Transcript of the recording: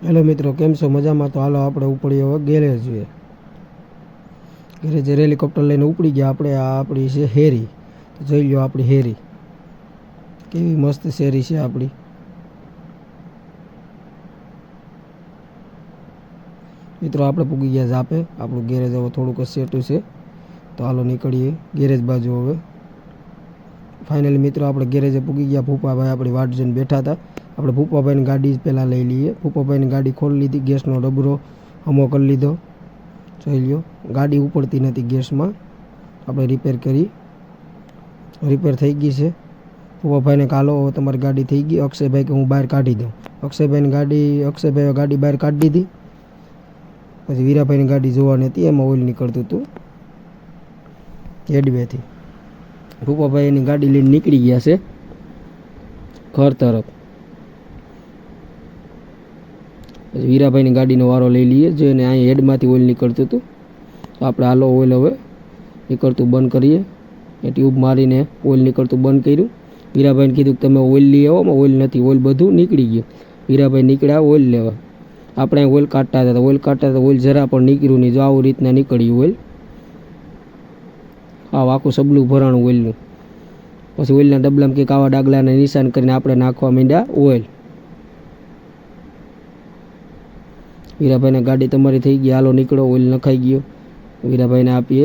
Hello મિત્રો, કેમ છો? મજામાં? તો હાલો આપણે ઉપડીએ હવે ગેરેજ જોઈએ. ગેરેજ હેલિકોપ્ટર લઈને ઉપડી ગયા આપણે. આ આપણી છે હેરી. તો જોઈ લો આપણી હેરી કેવી મસ્ત શેરી છે આપણી. મિત્રો આપણે પૂગી ગયા ઝાપે. આપણું ગેરેજ હવે થોડુંક સેટું છે, તો હાલો નીકળીએ ગેરેજ બાજુ હવે. ફાઇનલી મિત્રો આપણે ગેરેજે પૂગી ગયા. ભૂપાભાઈ આપણી વાટ જોઈને બેઠા હતા. આપણે ભૂપાભાઈની ગાડી પહેલાં લઈ લઈએ. ભૂપાભાઈની ગાડી ખોલી લીધી, ગેસનો ડબરો હમો કરી લીધો. જોઈ લો ગાડી ઉપડતી નથી ગેસમાં. આપણે રિપેર કરી, રિપેર થઈ ગઈ છે. ભૂપાભાઈને કાલો હવે તમારી ગાડી થઈ ગઈ. અક્ષયભાઈ કે હું બહાર કાઢી દઉં. અક્ષયભાઈની ગાડી બહાર કાઢી દીધી. પછી વીરાભાઈની ગાડી જોવાની હતી, એમાં ઓઇલ નીકળતું હતું હેડવેથી. ભૂપાભાઈ એની ગાડી લઈને નીકળી ગયા છે ઘર તરફ. પછી વીરાભાઈની ગાડીનો વારો લઈ લઈએ. જો એને અહીં હેડમાંથી ઓઇલ નીકળતું હતું, તો આપણે હાલો ઓઇલ હવે નીકળતું બંધ કરીએ. એ ટ્યુબ મારીને ઓઇલ નીકળતું બંધ કર્યું. વીરાભાઈને કીધું કે તમે ઓઇલ લઈ આવો, ઓઇલ નથી, ઓઇલ બધું નીકળી ગયું. વીરાભાઈ નીકળ્યા ઓઇલ લેવા. આપણે ઓઇલ કાઢતા હતા, ઓઇલ જરા પણ નીકળ્યું નહીં. જો આવું રીતના નીકળ્યું ઓઇલ. આખું સબલું ભરાણું ઓઇલનું. પછી ઓઇલના ડબલામાં કંઈક આવા ડાગલાને નિશાન કરીને આપણે નાખવા માંડ્યા ઓઇલ. વીરાભાઈને ગાડી તમારી થઈ ગઈ, હાલો નીકળો. ઓઇલ નખાઈ ગયો. વીરાભાઈને આપીએ.